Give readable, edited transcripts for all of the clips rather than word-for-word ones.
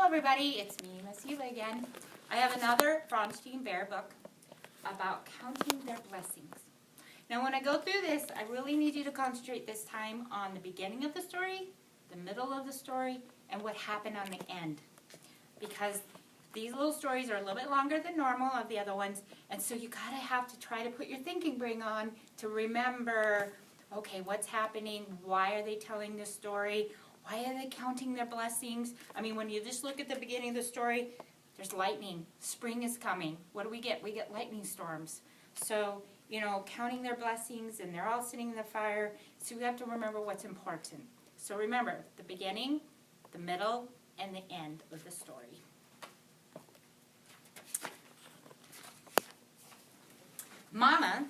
everybody, it's me, Miss Eva again. I have another Berenstain Bear book about counting their blessings. Now when I go through this, I really need you to concentrate this time on the beginning of the story, the middle of the story, and what happened on the end. Because these little stories are a little bit longer than normal of the other ones, and so you gotta have to try to put your thinking brain on to remember, okay, what's happening, why are they telling this story, why are they counting their blessings? I mean, when you just look at the beginning of the story, there's lightning. Spring is coming. What do we get? We get lightning storms. So, you know, counting their blessings, and they're all sitting in the fire. So we have to remember what's important. So remember, the beginning, the middle, and the end of the story. Mama,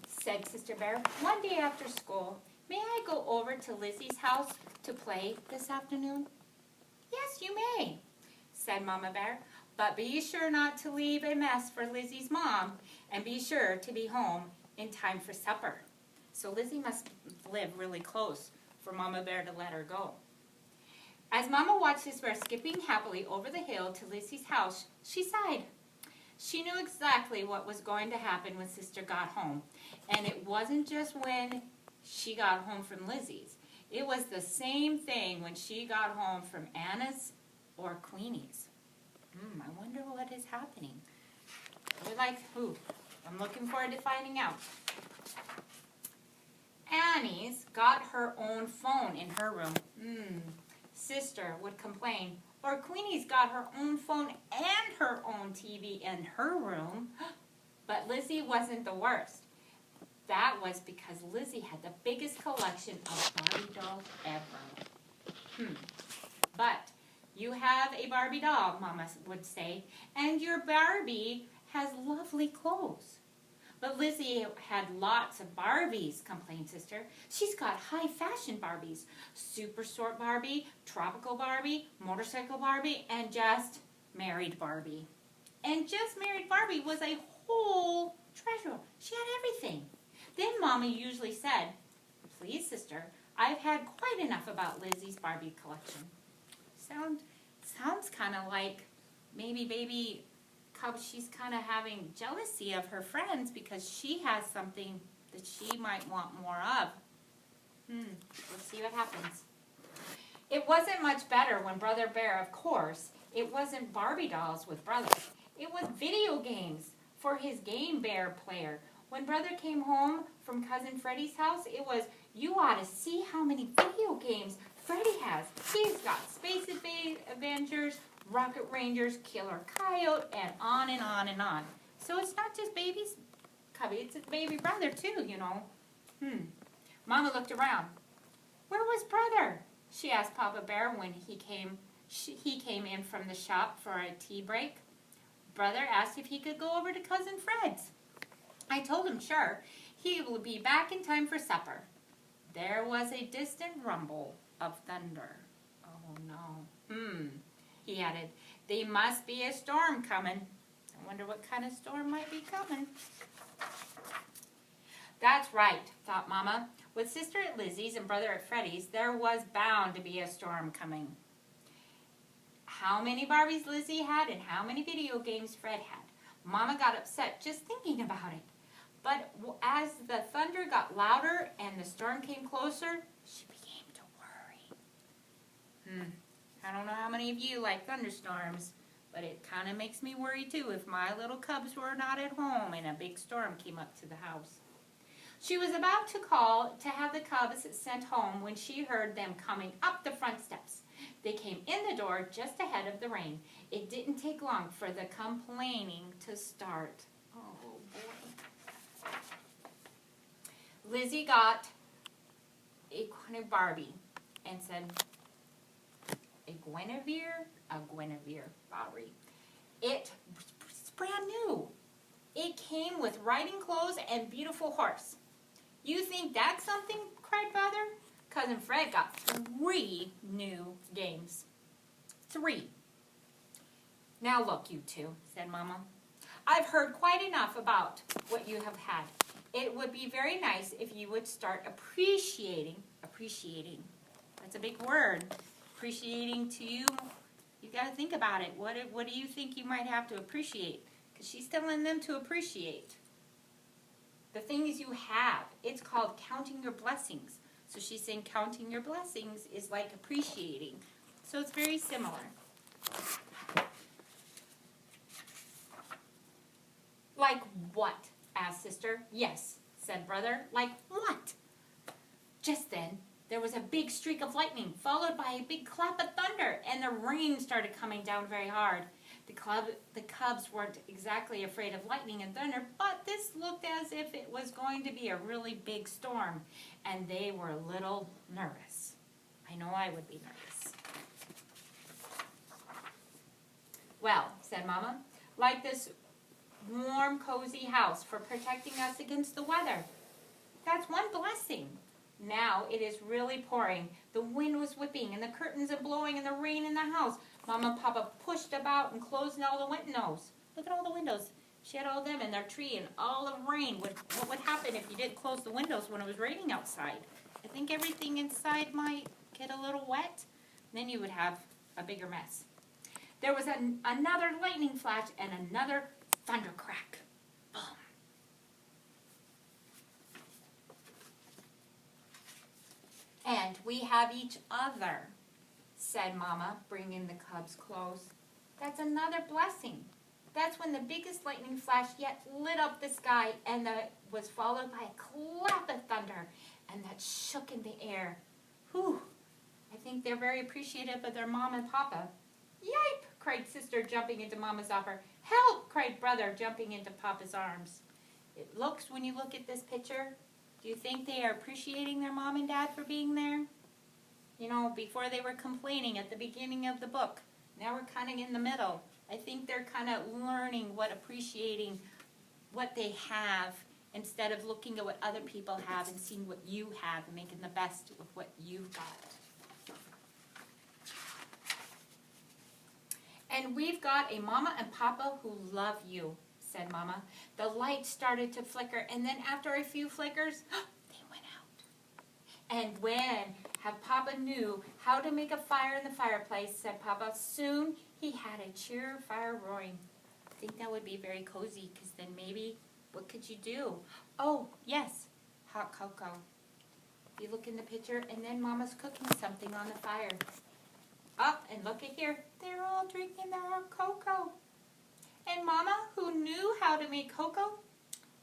said Sister Bear, one day after school, may I go over to Lizzie's house to play this afternoon? Yes, you may, said Mama Bear, but be sure not to leave a mess for Lizzie's mom, and be sure to be home in time for supper. So Lizzie must live really close for Mama Bear to let her go. As Mama watched Sister Bear skipping happily over the hill to Lizzie's house, she sighed. She knew exactly what was going to happen when Sister got home, and it wasn't just when she got home from Lizzie's. It was the same thing when she got home from Anna's or Queenie's. I wonder what is happening. I'm looking forward to finding out. Annie's got her own phone in her room. Sister would complain. Or Queenie's got her own phone and her own TV in her room. But Lizzie wasn't the worst. That was because Lizzie had the biggest collection of Barbie dolls ever. But you have a Barbie doll, Mama would say, and your Barbie has lovely clothes. But Lizzie had lots of Barbies, complained Sister. She's got high-fashion Barbies, super short Barbie, tropical Barbie, motorcycle Barbie, and just married Barbie. And just married Barbie was a whole treasure. She had everything. Then Mama usually said, please, Sister, I've had quite enough about Lizzie's Barbie collection. Sounds kind of like maybe baby Cub, she's kind of having jealousy of her friends because she has something that she might want more of. Let's see what happens. It wasn't much better when Brother Bear, of course, it wasn't Barbie dolls with Brother. It was video games for his Game Bear player. When Brother came home from Cousin Freddie's house, it was, you ought to see how many video games Freddie has. He's got Space Avengers, Rocket Rangers, Killer Coyote, and on and on and on. So it's not just baby's cubby, it's his baby brother too, you know. Mama looked around. Where was Brother? She asked Papa Bear when he came in from the shop for a tea break. Brother asked if he could go over to Cousin Fred's. I told him sure, he will be back in time for supper. There was a distant rumble of thunder. Oh no. He added, there must be a storm coming. I wonder what kind of storm might be coming. That's right, thought Mama. With Sister at Lizzie's and Brother at Freddie's, there was bound to be a storm coming. How many Barbies Lizzie had and how many video games Fred had. Mama got upset just thinking about it. But as the thunder got louder and the storm came closer, she began to worry. I don't know how many of you like thunderstorms, but it kind of makes me worry too if my little cubs were not at home and a big storm came up to the house. She was about to call to have the cubs sent home when she heard them coming up the front steps. They came in the door just ahead of the rain. It didn't take long for the complaining to start. Oh boy. Lizzie got a Barbie and said, a Guinevere Barbie. It was brand new. It came with riding clothes and beautiful horse. You think that's something? Cried Brother. Cousin Fred got 3 new games. 3. Now look, you two, said Mama. I've heard quite enough about what you have had. It would be very nice if you would start appreciating. That's a big word. Appreciating to you You got to think about it. What do you think you might have to appreciate? Because she's telling them to appreciate the things you have. It's called counting your blessings. So she's saying counting your blessings is like appreciating. So it's very similar. Like what? Asked sister. Yes, said brother. Like what? Just then, there was a big streak of lightning, followed by a big clap of thunder, and the rain started coming down very hard. The cubs weren't exactly afraid of lightning and thunder, but this looked as if it was going to be a really big storm, and they were a little nervous. I know I would be nervous. Well, said Mama, like this warm, cozy house for protecting us against the weather. That's one blessing. Now it is really pouring. The wind was whipping and the curtains are blowing and the rain in the house. Mama and Papa pushed about and closed all the windows. Look at all the windows. She had all them in their tree and all the rain. What would happen if you didn't close the windows when it was raining outside? I think everything inside might get a little wet. Then you would have a bigger mess. There was another lightning flash and another thunder crack. Boom. And we have each other, said Mama, bringing the cubs close. That's another blessing. That's when the biggest lightning flash yet lit up the sky and was followed by a clap of thunder, and that shook in the air. Whew! I think they're very appreciative of their mom and papa. Yipe! Cried sister, jumping into Mama's offer. Help! Cried brother, jumping into Papa's arms. It looks, when you look at this picture, do you think they are appreciating their mom and dad for being there? You know, before they were complaining at the beginning of the book. Now we're kind of in the middle. I think they're kind of learning appreciating what they have instead of looking at what other people have and seeing what you have and making the best of what you've got. And we've got a Mama and Papa who love you, said Mama. The light started to flicker, and then after a few flickers, they went out. And when Papa knew how to make a fire in the fireplace, said Papa, soon he had a cheer fire roaring. I think that would be very cozy, because then maybe, what could you do? Oh, yes, hot cocoa. You look in the picture, and then Mama's cooking something on the fire. Up, and look at here, they're all drinking their own cocoa. And Mama, who knew how to make cocoa,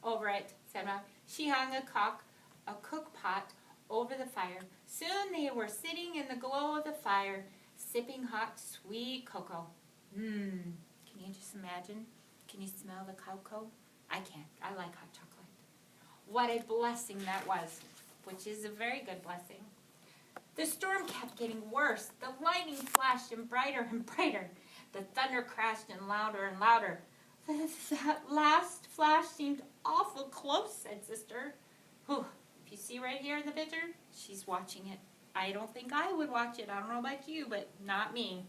over it, said Mama, she hung a cook pot over the fire. Soon they were sitting in the glow of the fire, sipping hot, sweet cocoa. Can you just imagine? Can you smell the cocoa? I can't. I like hot chocolate. What a blessing that was, which is a very good blessing. The storm kept getting worse. The lightning flashed and brighter and brighter. The thunder crashed and louder and louder. That last flash seemed awful close, said Sister. Whew. If you see right here in the picture, she's watching it. I don't think I would watch it. I don't know about you, but not me.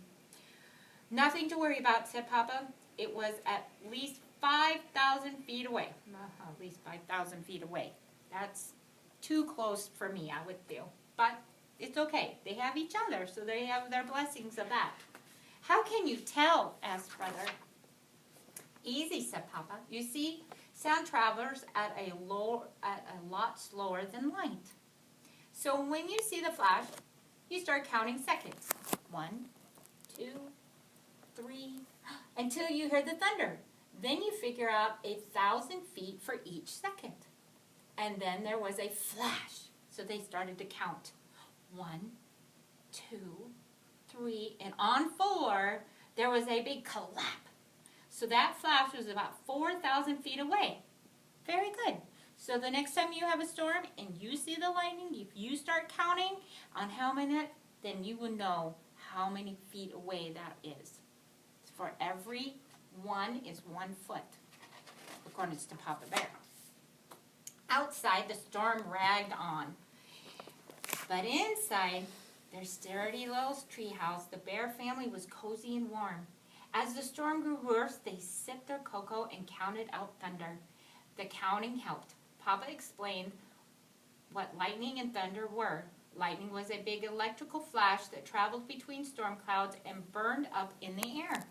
Nothing to worry about, said Papa. It was at least 5,000 feet away. At least 5,000 feet away. That's too close for me, I would feel. But it's okay. They have each other, so they have their blessings of that. How can you tell? Asked Brother. Easy, said Papa. You see, sound travels at a lot slower than light. So when you see the flash, you start counting seconds. 1, 2, 3, until you hear the thunder. Then you figure out 1,000 feet for each second. And then there was a flash. So they started to count. 1, 2, 3, and on 4, there was a big clap. So that flash was about 4,000 feet away. Very good. So the next time you have a storm and you see the lightning, if you start counting on how many, then you will know how many feet away that is. For every one is 1 foot, according to Papa Bear. Outside, the storm ragged on. But inside their sturdy little treehouse, the Bear family was cozy and warm. As the storm grew worse, they sipped their cocoa and counted out thunder. The counting helped. Papa explained what lightning and thunder were. Lightning was a big electrical flash that traveled between storm clouds and burned up in the air.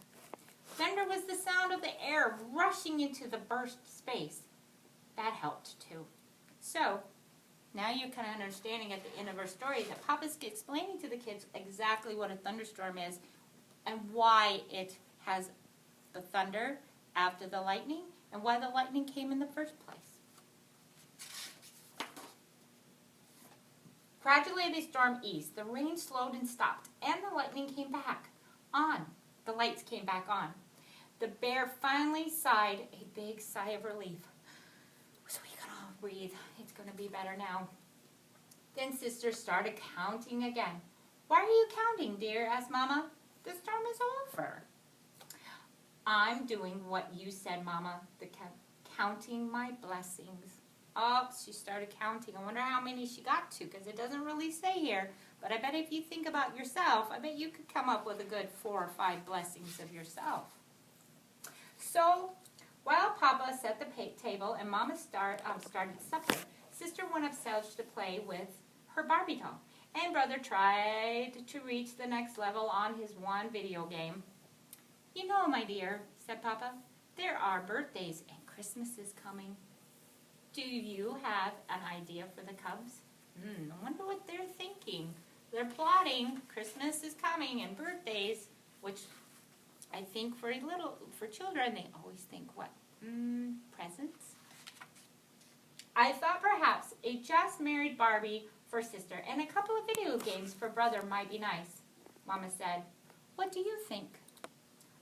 Thunder was the sound of the air rushing into the burst space. That helped too. So, now you're kind of understanding at the end of our story that Papa's explaining to the kids exactly what a thunderstorm is and why it has the thunder after the lightning and why the lightning came in the first place. Gradually the storm eased. The rain slowed and stopped, and the lightning came back on. The lights came back on. The bear finally sighed a big sigh of relief. So we can all breathe. It's going to be better now. Then Sister started counting again. Why are you counting, dear? Asked Mama. The storm is over. I'm doing what you said, Mama. Counting my blessings. Oh, she started counting. I wonder how many she got to, because it doesn't really say here. But I bet if you think about yourself, I bet you could come up with a good 4 or 5 blessings of yourself. So, while Papa set the table and Mama started supper, Sister went upstairs to play with her Barbie doll. And Brother tried to reach the next level on his one video game. You know, my dear, said Papa, there are birthdays and Christmas is coming. Do you have an idea for the Cubs? I wonder what they're thinking. They're plotting. Christmas is coming and birthdays, which I think for children, they always think what? Presents? I thought perhaps a just married Barbie for Sister and a couple of video games for Brother might be nice, Mama said. What do you think?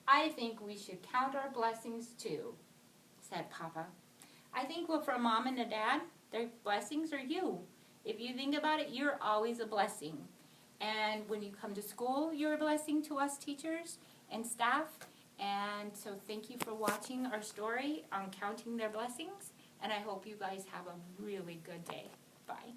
I think we should count our blessings too, said Papa. I think for Mom and Dad, their blessings are you. If you think about it, you're always a blessing. And when you come to school, you're a blessing to us teachers and staff. And so thank you for watching our story on counting their blessings. And I hope you guys have a really good day. Bye.